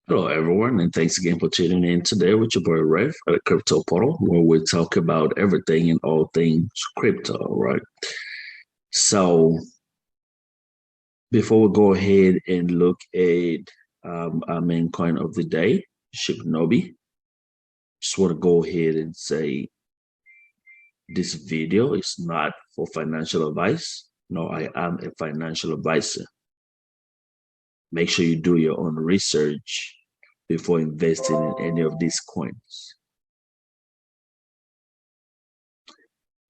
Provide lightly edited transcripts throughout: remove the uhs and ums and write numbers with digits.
Hello, everyone, and thanks again for tuning in today with your boy Rev at the Crypto Portal, where we talk about everything and all things crypto, right? So, before we go ahead and look at our main coin of the day, Shibnobi, just want to go ahead and say this video is not for financial advice. No, I am a financial advisor. Make sure you do your own research before investing in any of these coins.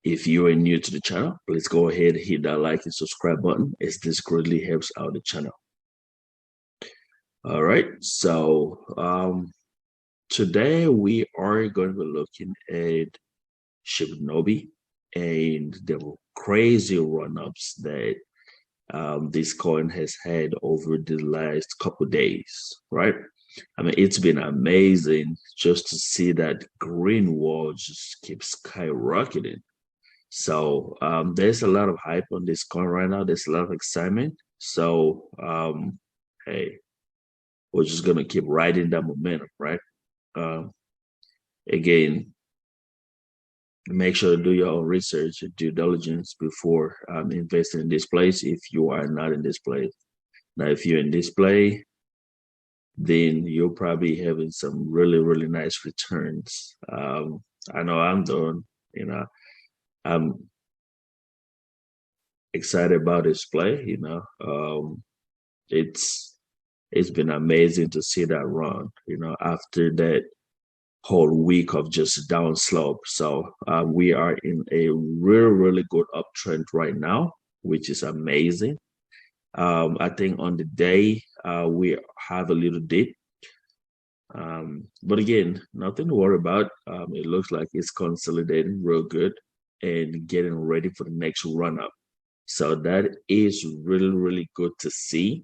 If you are new to the channel, please go ahead, hit that like and subscribe button, as this greatly helps out the channel. All right, so today we are going to be looking at Shibnobi and the crazy run-ups that this coin has had over the last couple days, right? I mean, it's been amazing just to see that green wall just keeps skyrocketing. So there's a lot of hype on this coin right now. There's a lot of excitement. So hey, we're just gonna keep riding that momentum, right? Um, Again, make sure to do your own research and due diligence before investing in this place if you are not in this place. Now, if you're in this play, then you're probably having some really, really nice returns. I know I'm doing, I'm excited about this play, it's it's been amazing to see that run, after that whole week of just downslope. So we are in a really, really good uptrend right now, which is amazing. I think on the day we have a little dip. But again, nothing to worry about. It looks like it's consolidating real good and getting ready for the next run up. So that is really, really good to see.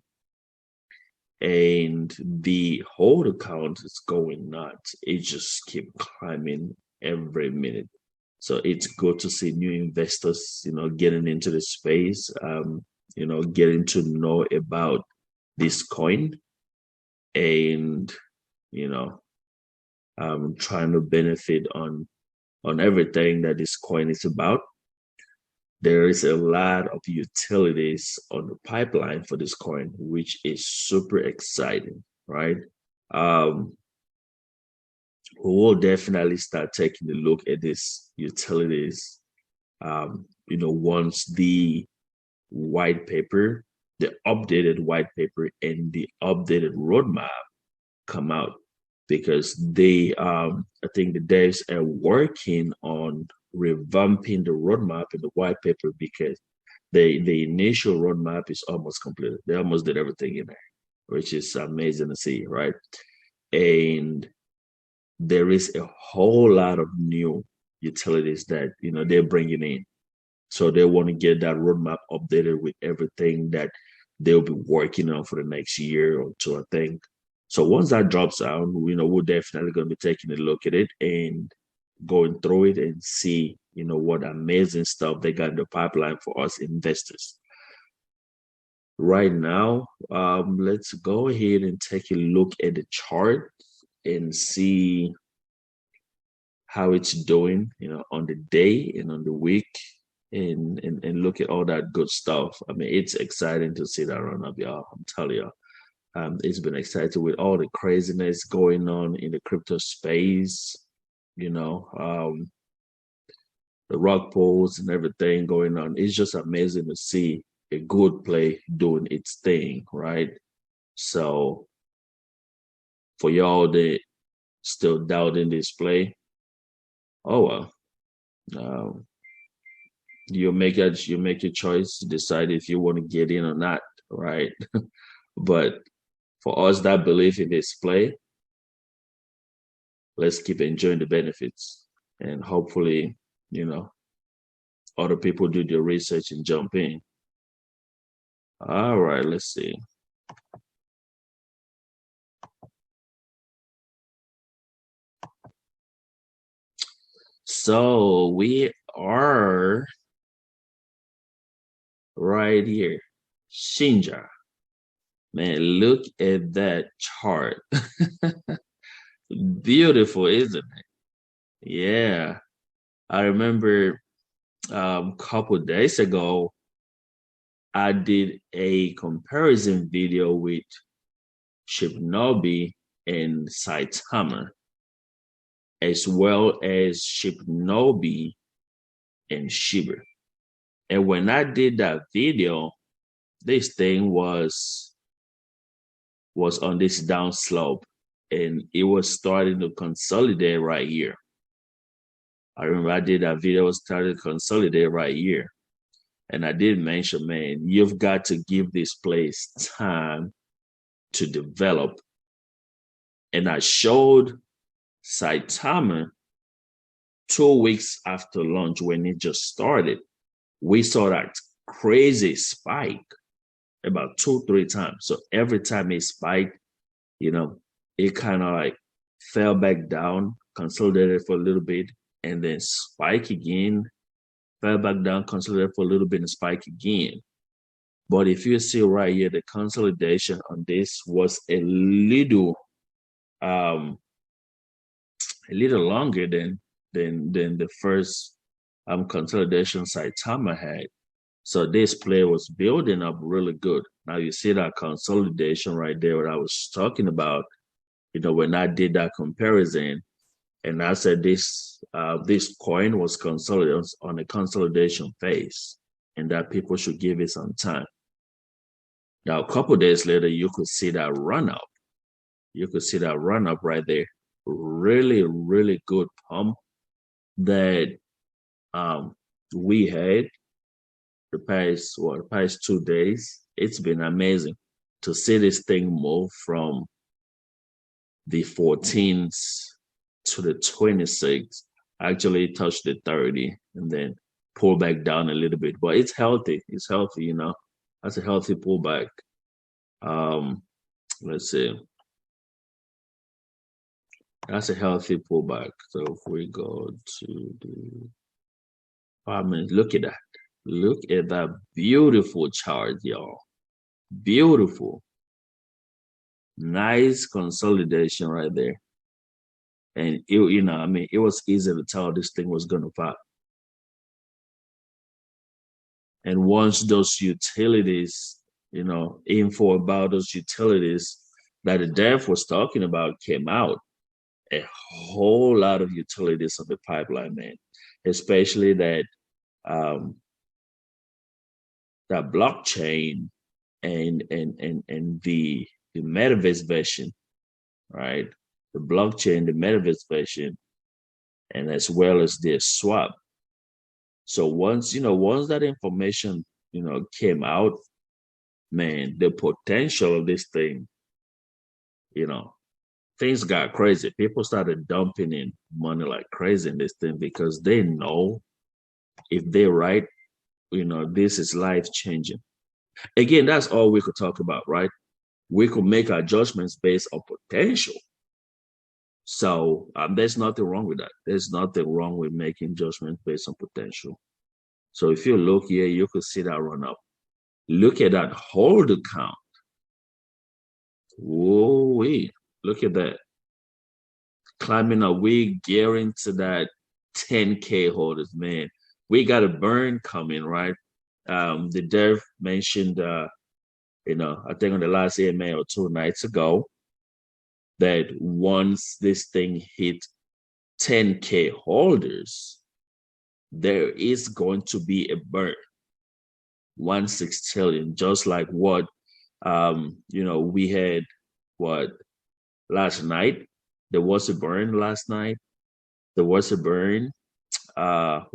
And the hold account is going nuts. It just keep climbing every minute. So it's good to see new investors, getting into the space, getting to know about this coin and, trying to benefit on everything that this coin is about. There is a lot of utilities on the pipeline for this coin, which is super exciting, right? Um, we will definitely start taking a look at these utilities, once the white paper, the updated white paper and the updated roadmap come out, because I think the devs are working on revamping the roadmap in the white paper, because the initial roadmap is almost completed. They almost did everything in there, which is amazing to see, right? And there is a whole lot of new utilities that they're bringing in. So they want to get that roadmap updated with everything that they'll be working on for the next year or two, I think. So once that drops out, we're definitely going to be taking a look at it and going through it and see, what amazing stuff they got in the pipeline for us investors. Right now, let's go ahead and take a look at the chart and see how it's doing, on the day and on the week, and look at all that good stuff. I mean, it's exciting to see that run up, y'all. I'm telling you. It's been exciting with all the craziness going on in the crypto space, the rug pulls and everything going on. It's just amazing to see a good play doing its thing, right? So for y'all that still doubting this play, oh well. Um, you make your choice to decide if you want to get in or not, right? But for us that believe in this play, let's keep enjoying the benefits, and hopefully, other people do their research and jump in. All right, let's see. So we are right here, Shinja. Man, look at that chart. Beautiful, isn't it? Yeah. I remember couple days ago, I did a comparison video with Shibnobi and Saitama, as well as Shibnobi and Shiba. And when I did that video, this thing was on this down slope, and it was starting to consolidate right here. I remember I did that video, started to consolidate right here. And I did mention, man, you've got to give this place time to develop. And I showed Saitama 2 weeks after launch when it just started. We saw that crazy spike about 2, 3 times. So every time it spiked, it kind of like fell back down, consolidated for a little bit, and then spike again, fell back down, consolidated for a little bit, and spike again. But if you see right here, the consolidation on this was a little longer than the first consolidation Saitama had. So this play was building up really good. Now you see that consolidation right there, what I was talking about, when I did that comparison, and I said this coin was consolidated on a consolidation phase, and that people should give it some time. Now, a couple days later, you could see that run up. You could see that run up right there. Really, really good pump that we had the past 2 days. It's been amazing to see this thing move from the 14th to the 26th, actually touched the 30 and then pull back down a little bit. But it's healthy. It's healthy, That's a healthy pullback. Let's see. That's a healthy pullback. So if we go to the 5 minutes, look at that. Look at that beautiful chart, y'all. Beautiful. Nice consolidation right there. And it was easy to tell this thing was gonna pop. And once those utilities, info about those utilities that the dev was talking about came out, a whole lot of utilities on the pipeline, man. Especially that that blockchain and the metaverse version, right? The blockchain, the metaverse version, and as well as the swap. So once that information came out, man, the potential of this thing, things got crazy. People started dumping in money like crazy in this thing because they know if they're right, this is life changing. Again, that's all we could talk about, right? We could make our judgments based on potential. So there's nothing wrong with that. There's nothing wrong with making judgments based on potential. So if you look here, you could see that run up. Look at that hold count. Whoa, wait. Look at that. Climbing up. We gearing to that 10K holders, man. We got a burn coming, right? The dev mentioned, I think on the last AMA or 2 nights ago, that once this thing hit 10K holders, there is going to be a burn. 1/6 just like what we had last night. There was a burn last night. There was a burn a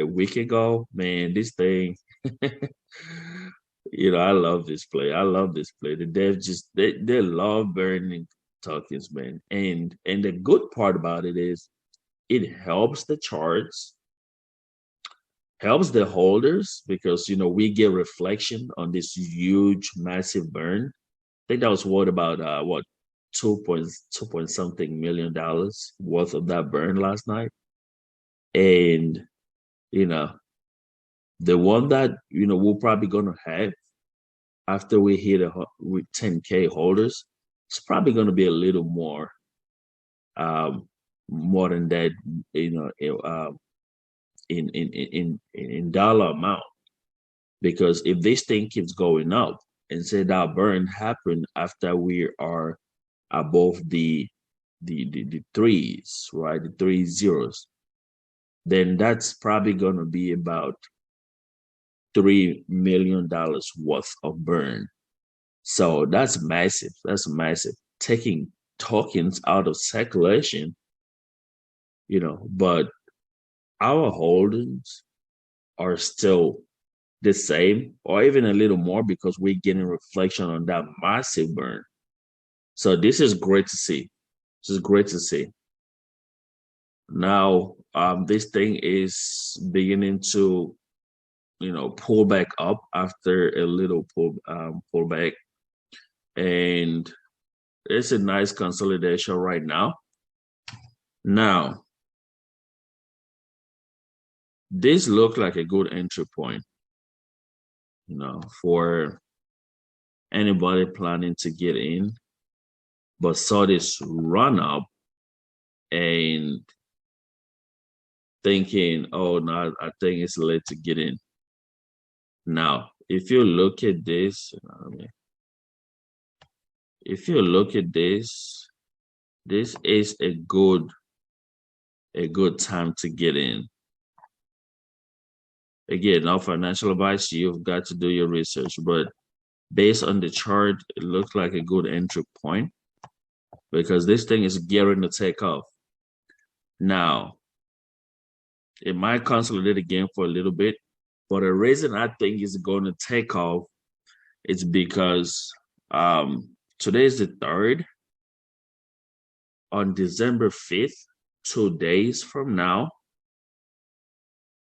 week ago. Man, this thing I love this play. I love this play. The devs they love burning tokens, man. And the good part about it is it helps the charts, helps the holders because we get reflection on this huge, massive burn. I think that was what about 2 point something million dollars worth of that burn last night. And the one that we're probably gonna have after we hit with 10K holders, it's probably going to be a little um, more than that, you know, in dollar amount. Because if this thing keeps going up and say that burn happened after we are above the threes, right? The three zeros, then that's probably gonna be about $3 million worth of burn. So that's massive. That's massive. Taking tokens out of circulation, but our holdings are still the same or even a little more because we're getting reflection on that massive burn. So this is great to see. This is great to see. Now, this thing is beginning to, pull back up after a little pullback, and it's a nice consolidation right now. Now, this looked like a good entry point, for anybody planning to get in, but saw this run up and thinking, oh no, I think it's late to get in. Now, if you look at this, this is a good time to get in. Again, not financial advice. You've got to do your research, but based on the chart, it looks like a good entry point because this thing is gearing to take off. Now, it might consolidate again for a little bit, but the reason I think it's going to take off is because today is the 3rd. On December 5th, 2 days from now,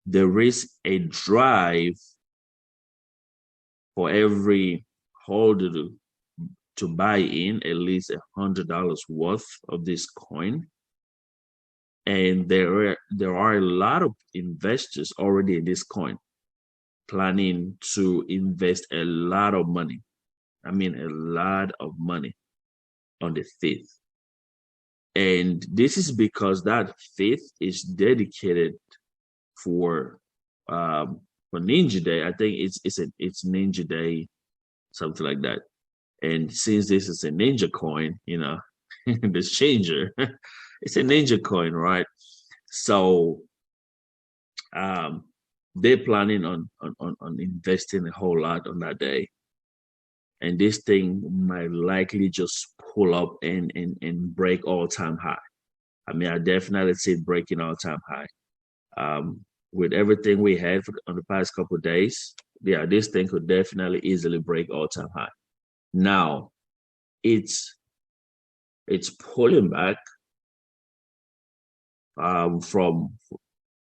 there is a drive for every holder to buy in at least $100 worth of this coin. And there are a lot of investors already in this coin planning to invest a lot of money. I mean, a lot of money on the 5th. And this is because that 5th is dedicated for Ninja Day. I think it's Ninja Day, something like that. And since this is a ninja coin, this changer, it's a ninja coin, right? So they're planning on investing a whole lot on that day. And this thing might likely just pull up and break all-time high. I mean, I definitely see it breaking all-time high. With everything we had on the past couple of days, yeah, this thing could definitely easily break all-time high. Now, it's pulling back from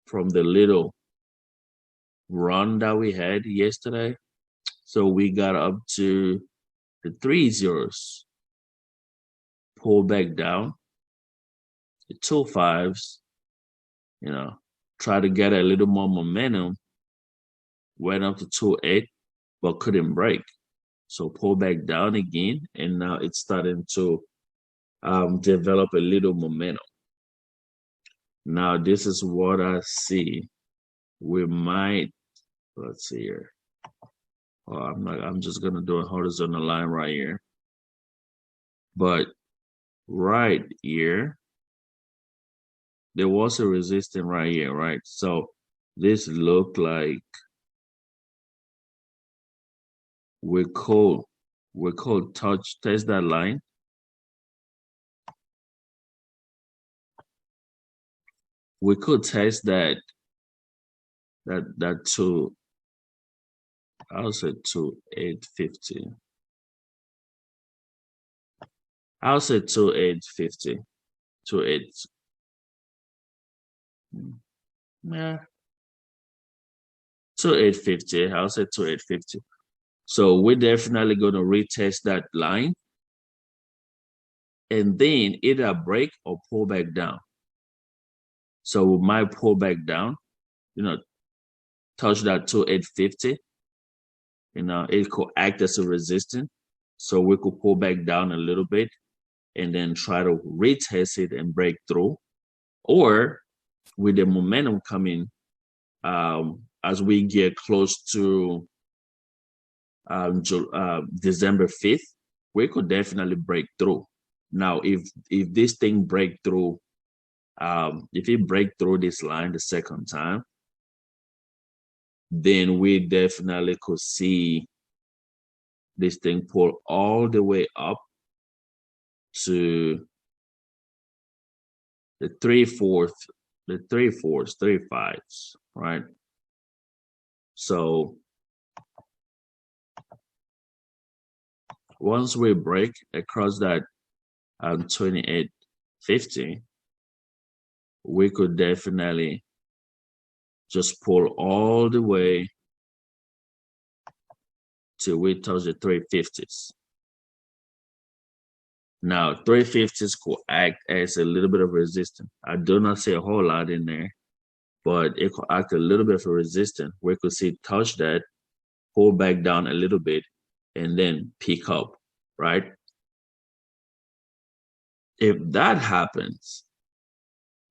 the little run that we had yesterday. So we got up to the 3 zeros, pull back down, the 2 5s, try to get a little more momentum, went up to 2.8, but couldn't break. So pull back down again, and now it's starting to develop a little momentum. Now, this is what I see. We might, let's see here. Oh, I'm just gonna do a horizontal line right here. But right here, there was a resistance right here, right? So this looked like we could test that line. We could test that to, I'll say to 850. I'll say to 850. To 8. Yeah. To 850. I'll say to 850. So we're definitely going to retest that line and then either break or pull back down. So we might pull back down, touch that to 850 it could act as a resistance. So we could pull back down a little bit and then try to retest it and break through. Or with the momentum coming as we get close to December 5th, we could definitely break through. Now, if this thing break through, if it break through this line the second time, then we definitely could see this thing pull all the way up to the 3/4, the 3/4, 3/5s, right? So once we break across that 28.50, we could definitely just pull all the way till we touch the 350s. Now, 350s could act as a little bit of resistance. I do not see a whole lot in there, but it could act a little bit of a resistance. We could see touch that, pull back down a little bit, and then pick up, right? If that happens,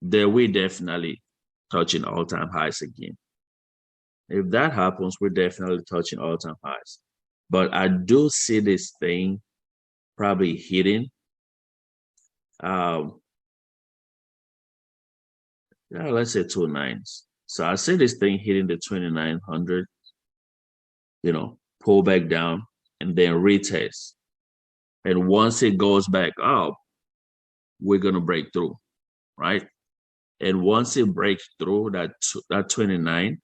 then we definitely touching all-time highs again. If that happens, we're definitely touching all-time highs. But I do see this thing probably hitting let's say 2 nines. So I see this thing hitting the 2900, pull back down and then retest. And once it goes back up, we're gonna break through, right? And once it breaks through that 29,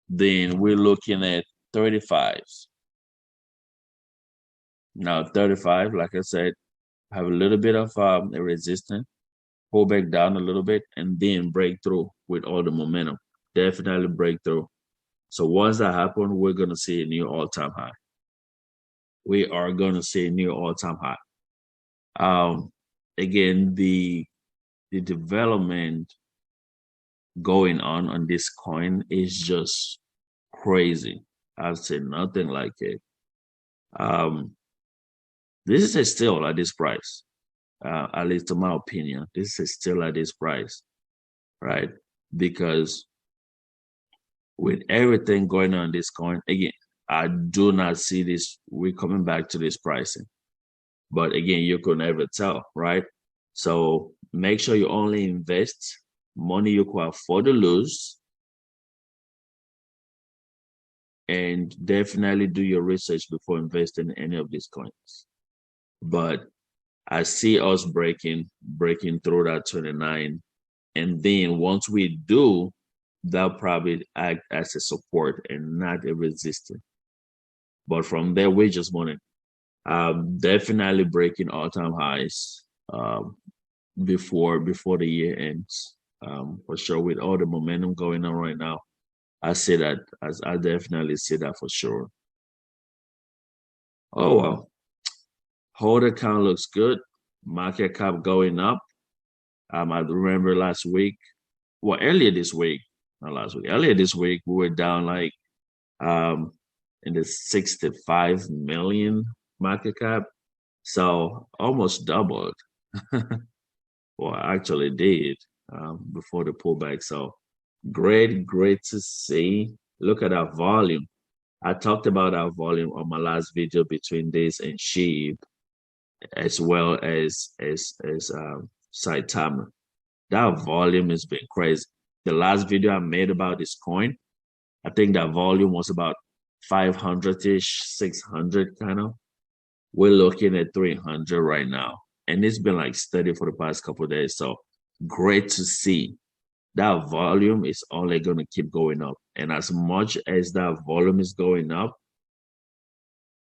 then we're looking at 35s. Now 35, like I said, have a little bit of a resistance, pull back down a little bit, and then break through with all the momentum. Definitely break through. So once that happens, we're gonna see a new all-time high. We are gonna see a new all-time high. Again, the development going on this coin is just crazy. I'd say nothing like it. This is a steal at this price. At least to my opinion, this is still at this price, right? Because with everything going on in this coin, again, I do not see this. We're coming back to this pricing, but again, you could never tell, right? So make sure you only invest money you can afford to lose, and definitely do your research before investing in any of these coins. But I see us breaking through that 29. And then once we do, that'll probably act as a support and not a resistance. But from there, we just want to definitely breaking all-time highs before the year ends. For sure, with all the momentum going on right now, I see that as I definitely see that for sure. Oh well, holder count looks good. Market cap going up. I remember last week, well, earlier this week, not last week, earlier this week, we were down like in the 65 million market cap. So almost doubled. Well, I actually did before the pullback. So great to see. Look at our volume. I talked about our volume on my last video between this and Sheep, as well as Saitama. That volume has been crazy. The last video I made about this coin, I think that volume was about 500-ish, 600 kind of. We're looking at 300 right now. And it's been like steady for the past couple of days. So great to see. That volume is only going to keep going up. And as much as that volume is going up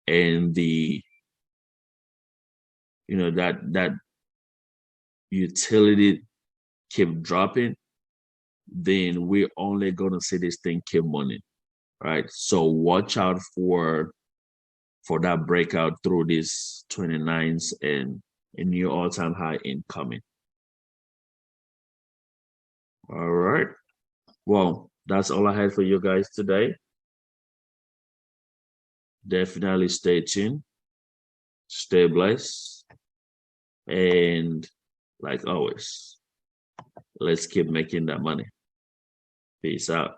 and the, that utility keep dropping, then we're only going to see this thing keep money, right? So watch out for that breakout through these 29s and a new all-time high incoming. All right. Well, that's all I had for you guys today. Definitely stay tuned, stay blessed, and like always, let's keep making that money. Peace out.